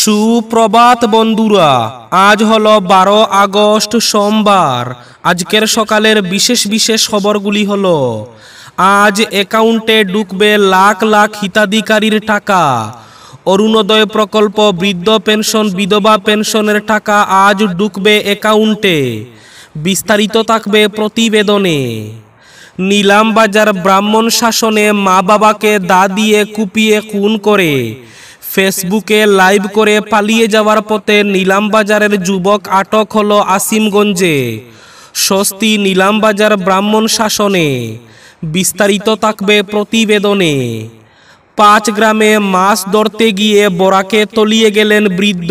সুপ্রভাত বন্ধুরা, আজ হলো 12 আগস্ট সোমবার। আজকের সকালের বিশেষ বিশেষ খবরগুলি হলো: আজ অ্যাকাউন্টে ঢুকবে লাখ লাখ হিতাধিকারীর টাকা। অরুণোদয় প্রকল্প, বৃদ্ধ পেনশন, বিধবা পেনশনের টাকা আজ ঢুকবে অ্যাকাউন্টে। বিস্তারিত থাকবে প্রতিবেদনে। নিলামবাজার ব্রাহ্মণ শাসনে মা বাবাকে দা দিয়ে কুপিয়ে খুন করে ফেসবুকে লাইভ করে পালিয়ে যাওয়ার পথে নিলামবাজারের যুবক আটক হলো আসিমগঞ্জে। স্বস্তি নিলামবাজার ব্রাহ্মণ শাসনে। বিস্তারিত থাকবে প্রতিবেদনে। 5 গ্রামে মাছ ধরতে গিয়ে বরাকে তলিয়ে গেলেন বৃদ্ধ।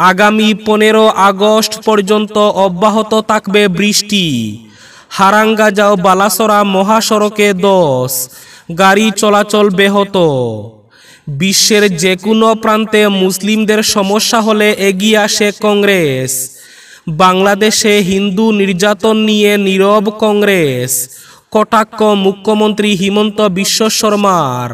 আগামী 15 আগস্ট পর্যন্ত অব্যাহত থাকবে বৃষ্টি। হারাঙ্গাজাও বালাসরা মহাসড়কে 10 গাড়ি চলাচল ব্যাহত। বিশ্বের যে কোনো প্রান্তে মুসলিমদের সমস্যা হলে এগিয়ে আসে কংগ্রেস। বাংলাদেশে হিন্দু নির্যাতন নিয়ে নীরব কংগ্রেস। কটাক্ষ মুখ্যমন্ত্রী হিমন্ত বিশ্ব শর্মার।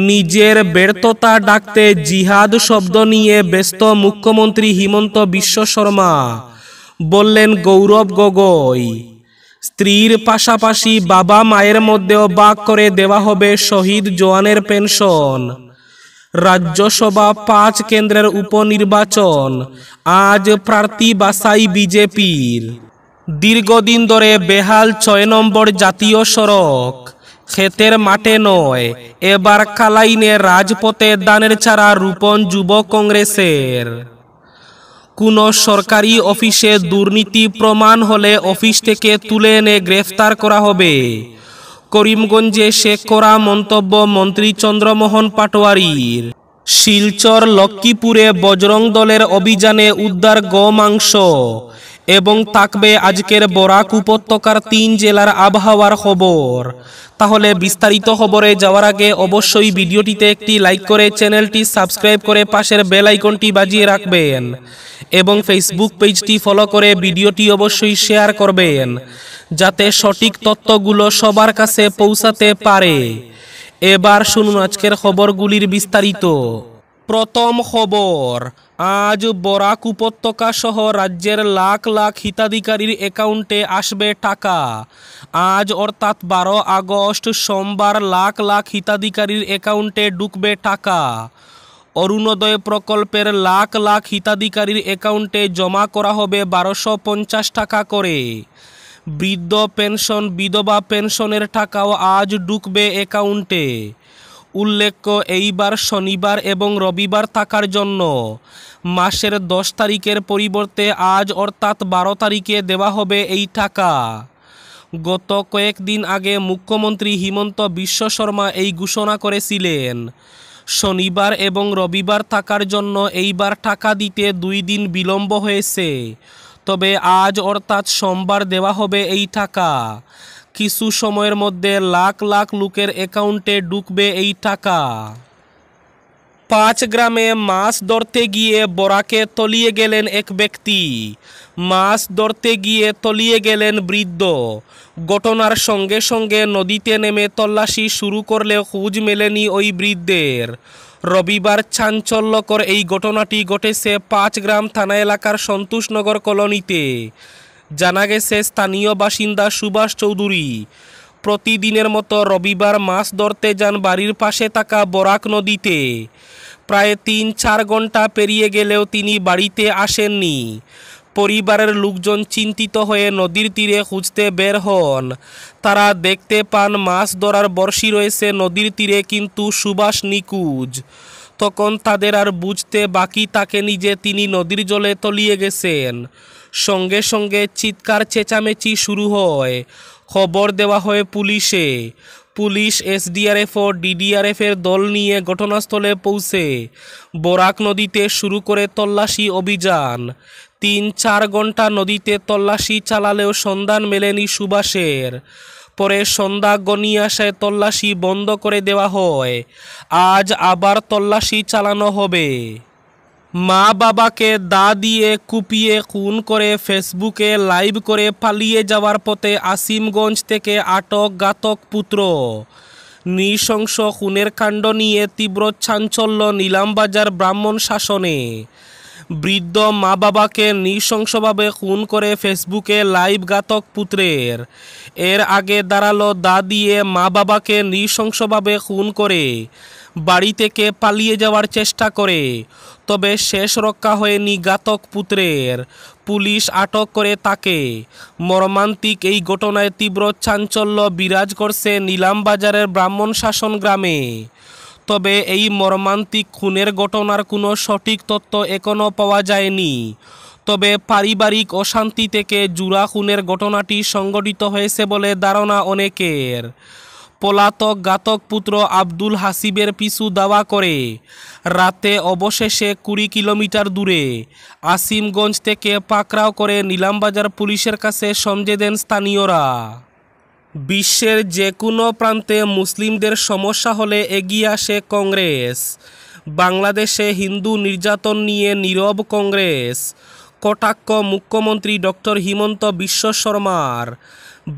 নিজের ব্যর্থতা ডাকতে জিহাদ শব্দ নিয়ে ব্যস্ত মুখ্যমন্ত্রী হিমন্ত বিশ্ব শর্মা, বললেন গৌরব গগৈ। স্ত্রীর পাশাপাশি বাবা মায়ের মধ্যেও ভাগ করে দেওয়া হবে শহীদ জওয়ানের পেনশন। রাজ্যসভা 5 কেন্দ্রের উপনির্বাচন, আজ প্রার্থী বাছাই বিজেপির। দীর্ঘদিন ধরে বেহাল 6 নম্বর জাতীয় সড়ক। ক্ষেতের মাঠে নয়, এবার কালাইনে রাজপথে ধানের চারা রোপণ যুব কংগ্রেসের। কোনো সরকারি অফিসে দুর্নীতি প্রমাণ হলে অফিস থেকে তুলে এনে গ্রেফতার করা হবে। করিমগঞ্জে শেখ করা মন্তব্য মন্ত্রী চন্দ্রমোহন পাটোয়ারির। শিলচর লক্ষ্মীপুরে বজরং দলের অভিযানে উদ্ধার গোমাংস। এবং থাকবে আজকের বরাক উপত্যকার 3 জেলার আবহাওয়ার খবর। তাহলে বিস্তারিত খবরে যাওয়ার আগে অবশ্যই ভিডিওটিতে একটি লাইক করে চ্যানেলটি সাবস্ক্রাইব করে পাশের বেল আইকনটি বাজিয়ে রাখবেন এবং ফেসবুক পেজটি ফলো করে ভিডিওটি অবশ্যই শেয়ার করবেন, যাতে সঠিক তথ্যগুলো সবার কাছে পৌঁছাতে পারে। এবার শুনুন আজকের খবরগুলির বিস্তারিত। প্রথম খবর, আজ বরাক উপত্যকা সহ রাজ্যের লাখ লাখ হিতাধিকারীর অ্যাকাউন্টে আসবে টাকা। আজ অর্থাৎ 12 আগস্ট সোমবার লাখ লাখ হিতাধিকারীর অ্যাকাউন্টে ঢুকবে টাকা। অরুণোদয় প্রকল্পের লাখ লাখ হিতাধিকারীর অ্যাকাউন্টে জমা করা হবে 1250 টাকা করে। বৃদ্ধ পেনশন, বিধবা পেনশনের টাকাও আজ ঢুকবে অ্যাকাউন্টে। উল্লেখ্য, এইবার শনিবার এবং রবিবার থাকার জন্য মাসের 10 তারিখের পরিবর্তে আজ অর্থাৎ 12 তারিখে দেওয়া হবে এই টাকা। গত কয়েকদিন আগে মুখ্যমন্ত্রী হিমন্ত বিশ্ব শর্মা এই ঘোষণা করেছিলেন। শনিবার এবং রবিবার থাকার জন্য এইবার টাকা দিতে 2 দিন বিলম্ব হয়েছে, তবে আজ অর্থাৎ সোমবার দেওয়া হবে এই টাকা। কিছু সময়ের মধ্যে লাখ লাখ লোকের অ্যাকাউন্টে ঢুকবে এই টাকা। 5 গ্রামে মাছ ধরতে গিয়ে বরাকে তলিয়ে গেলেন এক ব্যক্তি। মাছ ধরতে গিয়ে তলিয়ে গেলেন বৃদ্ধ। ঘটনার সঙ্গে সঙ্গে নদীতে নেমে তল্লাশি শুরু করলেও খোঁজ মেলেনি ওই বৃদ্ধের। রবিবার চাঞ্চল্যকর এই ঘটনাটি ঘটেছে 5 গ্রাম থানা এলাকার সন্তোষনগর কলোনিতে। জানা গেছে, স্থানীয় বাসিন্দা সুভাষ চৌধুরী প্রতিদিনের মতো রবিবার মাছ ধরতে যান বাড়ির পাশে থাকা বরাক নদীতে। প্রায় 3-4 ঘন্টা পেরিয়ে গেলেও তিনি বাড়িতে আসেননি। পরিবারের লোকজন চিন্তিত হয়ে নদীর তীরে খুঁজতে বের হন। তারা দেখতে পান মাছ ধরার বড়শি রয়েছে নদীর তীরে, কিন্তু সুভাষ নিখোঁজ। তখন তাদের আর বুঝতে বাকি থাকেনি যে তিনি নদীর জলে তলিয়ে গেছেন। সঙ্গে সঙ্গে চিৎকার চেঁচামেচি শুরু হয়। খবর দেওয়া হয় পুলিশে। পুলিশ, এসডিআরএফ ও ডিডিআরএফের দল নিয়ে ঘটনাস্থলে পৌঁছে বরাক নদীতে শুরু করে তল্লাশি অভিযান। 3-4 ঘন্টা নদীতে তল্লাশি চালালেও সন্ধান মেলেনি সুভাষের। পরে সন্ধ্যা গনিয়ে আসায় তল্লাশি বন্ধ করে দেওয়া হয়। আজ আবার তল্লাশি চালানো হবে। মা বাবাকে দা দিয়ে কুপিয়ে খুন করে ফেসবুকে লাইভ করে পালিয়ে যাওয়ার পথে আসিমগঞ্জ থেকে আটক ঘাতক পুত্র। নৃশংস খুনের কাণ্ড নিয়ে তীব্র চাঞ্চল্য নিলামবাজার ব্রাহ্মণ শাসনে। বৃদ্ধ মা বাবাকে নৃশংসভাবে খুন করে ফেসবুকে লাইভ ঘাতক পুত্রের। এর আগে দাঁড়ালো দা দিয়ে মা বাবাকে নৃশংসভাবে খুন করে বাড়ি থেকে পালিয়ে যাওয়ার চেষ্টা করে, তবে শেষ রক্ষা হয়নি ঘাতক পুত্রের। পুলিশ আটক করে তাকে। মর্মান্তিক এই ঘটনায় তীব্র চাঞ্চল্য বিরাজ করছে নিলামবাজারের ব্রাহ্মণ শাসন গ্রামে। তবে এই মর্মান্তিক খুনের ঘটনার কোনো সঠিক তথ্য এখনও পাওয়া যায়নি। তবে পারিবারিক অশান্তি থেকে জুরা খুনের ঘটনাটি সংঘটিত হয়েছে বলে ধারণা অনেকের। পলাতক ঘাতক পুত্র আব্দুল হাসিবের পিছু দাওয়া করে রাতে অবশেষে 20 কিলোমিটার দূরে আসিমগঞ্জ থেকে পাকড়াও করে নিলামবাজার পুলিশের কাছে সমঝে দেন স্থানীয়রা। বিশ্বের যে কোনো প্রান্তে মুসলিমদের সমস্যা হলে এগিয়ে আসে কংগ্রেস। বাংলাদেশে হিন্দু নির্যাতন নিয়ে নীরব কংগ্রেস। কটাক্ষ মুখ্যমন্ত্রী ডক্টর হিমন্ত বিশ্ব শর্মার।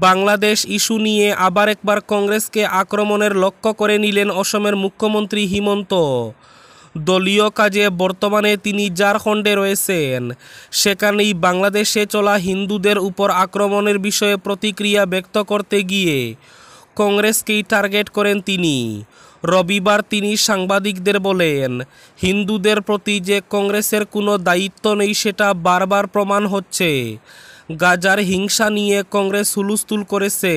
বাংলাদেশ ইস্যু নিয়ে আবার একবার কংগ্রেসকে আক্রমণের লক্ষ্য করে নিলেন অসমের মুখ্যমন্ত্রী হিমন্ত। দলীয় কাজে বর্তমানে তিনি ঝাড়খণ্ডে রয়েছেন। সেখানেই বাংলাদেশে চলা হিন্দুদের উপর আক্রমণের বিষয়ে প্রতিক্রিয়া ব্যক্ত করতে গিয়ে কংগ্রেসকেই টার্গেট করেন তিনি। রবিবার তিনি সাংবাদিকদের বলেন, হিন্দুদের প্রতি যে কংগ্রেসের কোনো দায়িত্ব নেই সেটা বারবার প্রমাণ হচ্ছে। গাজার হিংসা নিয়ে কংগ্রেস হুলস্থুল করেছে,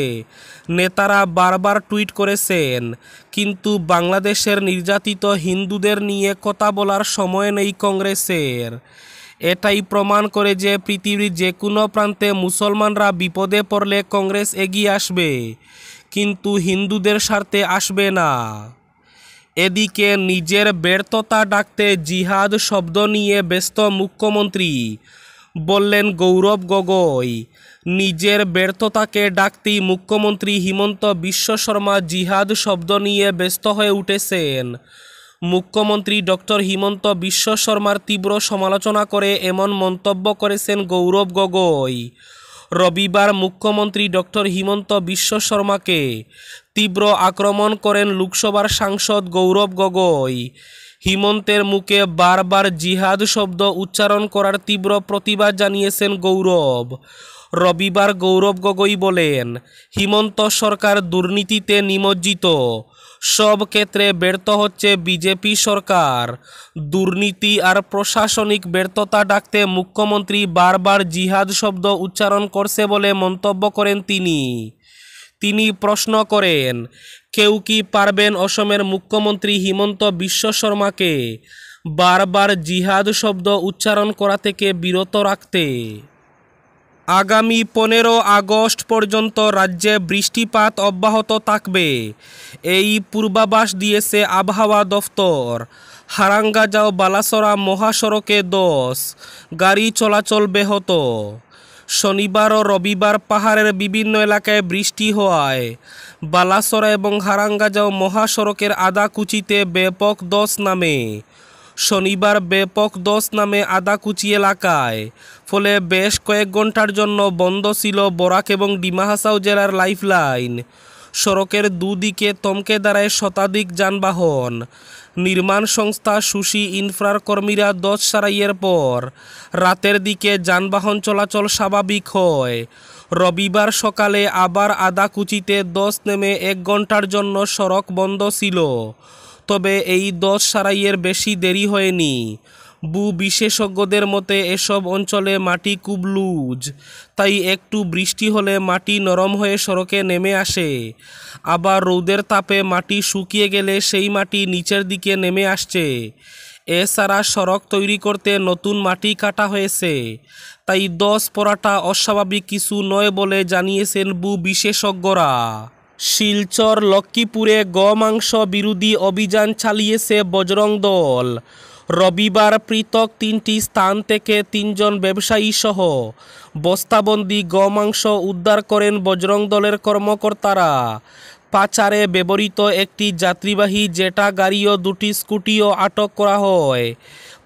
নেতারা বারবার টুইট করেছেন, কিন্তু বাংলাদেশের নির্যাতিত হিন্দুদের নিয়ে কথা বলার সময় নেই কংগ্রেসের। এটাই প্রমাণ করে যে পৃথিবীর যে কোনো প্রান্তে মুসলমানরা বিপদে পড়লে কংগ্রেস এগিয়ে আসবে, কিন্তু হিন্দুদের স্বার্থে আসবে না। এদিকে নিজের ব্যর্থতা ঢাকতে জিহাদ শব্দ নিয়ে ব্যস্ত মুখ্যমন্ত্রী। বললেন গৌরব গগৈ। নিজের ব্যর্থতাকে ডাকতেই মুখ্যমন্ত্রী হিমন্ত বিশ্ব শর্মা জিহাদ শব্দ নিয়ে ব্যস্ত হয়ে উঠেছেন। মুখ্যমন্ত্রী ডক্টর হিমন্ত বিশ্ব শর্মার তীব্র সমালোচনা করে এমন মন্তব্য করেছেন গৌরব গগৈ। রবিবার মুখ্যমন্ত্রী ডক্টর হিমন্ত বিশ্ব শর্মাকে তীব্র আক্রমণ করেন লোকসভার সাংসদ গৌরব গগৈ। হিমন্তের মুখে বারবার জিহাদ শব্দ উচ্চারণ করার তীব্র প্রতিবাদ জানিয়েছেন গৌরব। রবিবার গৌরব গগৈ বলেন, হিমন্ত সরকার দুর্নীতিতে নিমজ্জিত, সব ক্ষেত্রে ব্যর্থ হচ্ছে বিজেপি সরকার। দুর্নীতি আর প্রশাসনিক ব্যর্থতা ডাকতে মুখ্যমন্ত্রী বারবার জিহাদ শব্দ উচ্চারণ করছে বলে মন্তব্য করেন তিনি প্রশ্ন করেন, কেউ কি পারবেন অসমের মুখ্যমন্ত্রী হিমন্ত বিশ্ব শর্মাকে বারবার জিহাদ শব্দ উচ্চারণ করা থেকে বিরত রাখতে? আগামী 15 আগস্ট পর্যন্ত রাজ্যে বৃষ্টিপাত অব্যাহত থাকবে, এই পূর্বাভাস দিয়েছে আবহাওয়া দফতর। হারাঙ্গাজাও বালাসরা মহাসড়কে 10 গাড়ি চলাচল ব্যাহত। শনিবার ও রবিবার পাহাড়ের বিভিন্ন এলাকায় বৃষ্টি হওয়ায় বালাসরা এবং হারাঙ্গাজাও মহাসড়কের আদাকুচিতে ব্যাপক ধস নামে। শনিবার ব্যাপক ধস নামে আদাকুচি এলাকায়, ফলে বেশ কয়েক ঘন্টার জন্য বন্ধ ছিল বরাক এবং ডিমা হাসাও জেলার লাইফলাইন। সড়কের দুদিকে থমকে দাঁড়ায় শতাধিক যানবাহন। নির্মাণ সংস্থা সুশি ইনফ্রার কর্মীরা ধস সারাইয়ের পর রাতের দিকে যানবাহন চলাচল স্বাভাবিক হয়। রবিবার সকালে আবার আদাকুচিতে ধস নেমে 1 ঘন্টার জন্য সড়ক বন্ধ ছিল, তবে এই ধস সারাইয়ের বেশি দেরি হয়নি। বিশেষজ্ঞদের মতে এসব অঞ্চলে মাটি খুব লুজ, তাই একটু বৃষ্টি হলে মাটি নরম হয়ে সড়কে নেমে আসে। আবার রোদের তাপে মাটি শুকিয়ে গেলে সেই মাটি নিচের দিকে নেমে আসছে। এছাড়া সড়ক তৈরি করতে নতুন মাটি কাটা হয়েছে, তাই ধস পড়াটা অস্বাভাবিক কিছু নয় বলে জানিয়েছেন বিশেষজ্ঞরা। শিলচর লক্ষ্মীপুরে গোমাংস বিরোধী অভিযান চালিয়েছে বজরং দল। রবিবার পৃথক 3টি স্থান থেকে 3 জন ব্যবসায়ী সহ বস্তাবন্দি গোমাংস উদ্ধার করেন বজরং দলের কর্মকর্তারা। পাচারে ব্যবহৃত একটি যাত্রীবাহী জেটা গাড়ি ও 2টি স্কুটিও আটক করা হয়।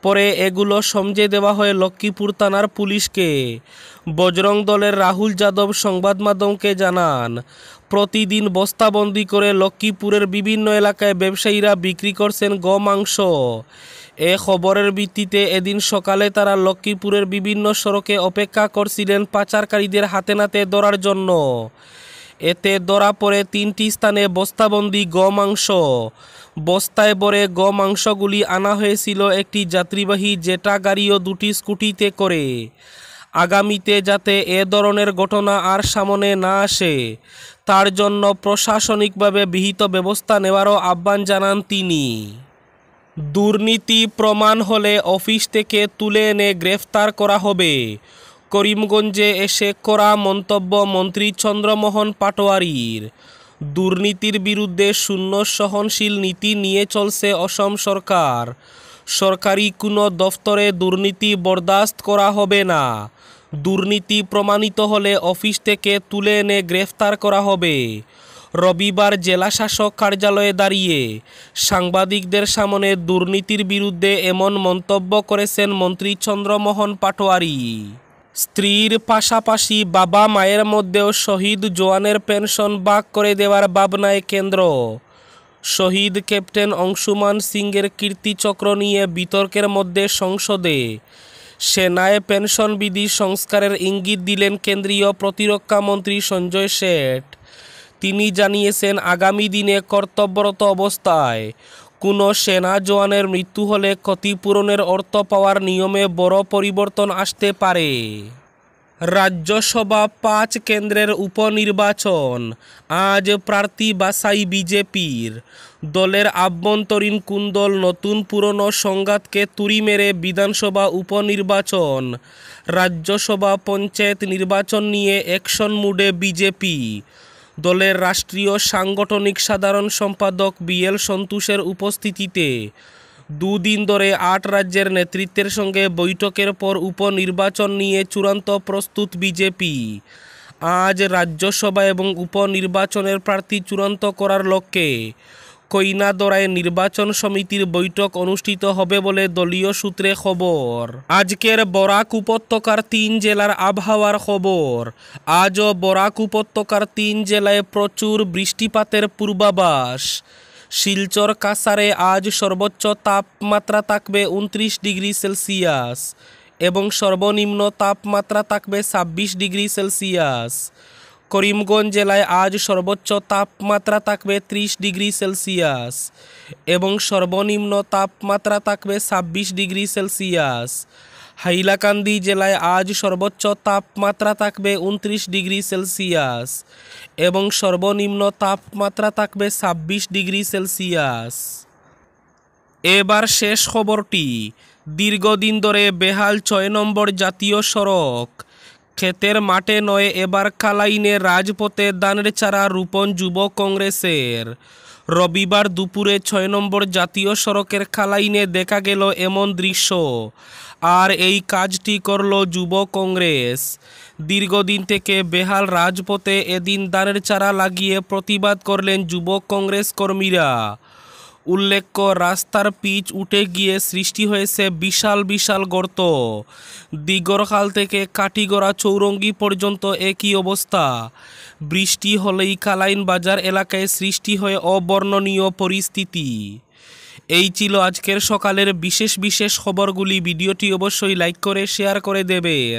পরে এগুলো সমঝে দেওয়া হয় লক্ষ্মীপুর থানার পুলিশকে। বজরং দলের রাহুল যাদব সংবাদ মাধ্যমকে জানান, প্রতিদিন বস্তাবন্দি করে লক্ষ্মীপুরের বিভিন্ন এলাকায় ব্যবসায়ীরা বিক্রি করছেন গোমাংস। এ খবরের ভিত্তিতে এদিন সকালে তারা লক্ষ্মীপুরের বিভিন্ন সড়কে অপেক্ষা করছিলেন পাচারকারীদের হাতে নাতে ধরার জন্য। এতে ধরা পড়ে 3টি স্থানে বস্তাবন্দি গোমাংস। বস্তায় ভরে গোমাংসগুলি আনা হয়েছিল একটি যাত্রীবাহী জেটা গাড়ি ও 2টি স্কুটিতে করে। আগামীতে যাতে এ ধরনের ঘটনা আর সামনে না আসে তার জন্য প্রশাসনিকভাবে বিহিত ব্যবস্থা নেওয়ারও আহ্বান জানান তিনি। দুর্নীতি প্রমাণ হলে অফিস থেকে তুলে এনে গ্রেফতার করা হবে। করিমগঞ্জে এসে করা মন্তব্য মন্ত্রী চন্দ্রমোহন পাটোয়ারির। দুর্নীতির বিরুদ্ধে শূন্য সহনশীল নীতি নিয়ে চলছে অসম সরকার। সরকারি কোনো দফতরে দুর্নীতি বরদাস্ত করা হবে না। দুর্নীতি প্রমাণিত হলে অফিস থেকে তুলে এনে গ্রেফতার করা হবে। রবিবার জেলা শাসক কার্যালয়ে দাঁড়িয়ে সাংবাদিকদের সামনে দুর্নীতির বিরুদ্ধে এমন মন্তব্য করেছেন মন্ত্রী চন্দ্রমোহন পাটোয়ারি। স্ত্রীর পাশাপাশি বাবা মায়ের মধ্যেও শহীদ জওয়ানের পেনশন ভাগ করে দেওয়ার ভাবনায় কেন্দ্র। শহীদ ক্যাপ্টেন অংশুমান সিংয়ের কীর্তিচক্র নিয়ে বিতর্কের মধ্যে সংসদে সেনায় পেনশন বিধি সংস্কারের ইঙ্গিত দিলেন কেন্দ্রীয় প্রতিরক্ষা মন্ত্রী সঞ্জয় শেঠ। তিনি জানিয়েছেন আগামী দিনে কর্তব্যরত অবস্থায় কোনো সেনা জওয়ানের মৃত্যু হলে ক্ষতিপূরণের অর্থ পাওয়ার নিয়মে বড় পরিবর্তন আসতে পারে। রাজ্যসভা 5 কেন্দ্রের উপনির্বাচন আজ প্রার্থী বাছাই বিজেপির। দলের আভ্যন্তরীণ কুন্দল নতুন পুরনো সংঘাতকে তুড়ি মেরে বিধানসভা উপনির্বাচন, রাজ্যসভা পঞ্চায়েত নির্বাচন নিয়ে অ্যাকশন মুডে বিজেপি। দলের রাষ্ট্রীয় সাংগঠনিক সাধারণ সম্পাদক বিএল সন্তোষের উপস্থিতিতে দুদিন ধরে 8 রাজ্যের নেতৃত্বের সঙ্গে বৈঠকের পর উপনির্বাচন নিয়ে চূড়ান্ত প্রস্তুত বিজেপি। আজ রাজ্যসভা এবং উপনির্বাচনের প্রার্থী চূড়ান্ত করার লক্ষ্যে কইনাদরায় নির্বাচন সমিতির বৈঠক অনুষ্ঠিত হবে বলে দলীয় সূত্রে খবর। আজকের বরাক উপত্যকার 3 জেলার আবহাওয়ার খবর। আজও বরাক উপত্যকার 3 জেলায় প্রচুর বৃষ্টিপাতের পূর্বাভাস। শিলচর কাছাড়ে আজ সর্বোচ্চ তাপমাত্রা থাকবে 29 ডিগ্রি সেলসিয়াস এবং সর্বনিম্ন তাপমাত্রা থাকবে 26 ডিগ্রি সেলসিয়াস। করিমগঞ্জ জেলায় আজ সর্বোচ্চ তাপমাত্রা থাকবে 30 ডিগ্রি সেলসিয়াস এবং সর্বনিম্ন তাপমাত্রা থাকবে 26 ডিগ্রি সেলসিয়াস। হাইলাকান্দি জেলায় আজ সর্বোচ্চ তাপমাত্রা থাকবে 29 ডিগ্রি সেলসিয়াস এবং সর্বনিম্ন তাপমাত্রা থাকবে 26 ডিগ্রি সেলসিয়াস। এবার শেষ খবরটি। দীর্ঘদিন ধরে বেহাল 6 নম্বর জাতীয় সড়ক। ক্ষেতের মাঠে নয়, এবার কালাইনে রাজপথে ধানের চারা রোপণ যুব কংগ্রেসের। রবিবার দুপুরে 6 নম্বর জাতীয় সড়কের কালাইনে দেখা গেল এমন দৃশ্য। আর এই কাজটি করল যুব কংগ্রেস। দীর্ঘদিন থেকে বেহাল রাজপথে এদিন ধানের চারা লাগিয়ে প্রতিবাদ করলেন যুব কংগ্রেস কর্মীরা। উল্লেখ্য, রাস্তার পিচ উঠে গিয়ে সৃষ্টি হয়েছে বিশাল বিশাল গর্ত। দিগরখাল থেকে কাটিগড়া চৌরঙ্গি পর্যন্ত একই অবস্থা। বৃষ্টি হলেই কালাইন বাজার এলাকায় সৃষ্টি হয় অবর্ণনীয় পরিস্থিতি। এই ছিল আজকের সকালের বিশেষ বিশেষ খবরগুলি। ভিডিওটি অবশ্যই লাইক করে শেয়ার করে দেবেন।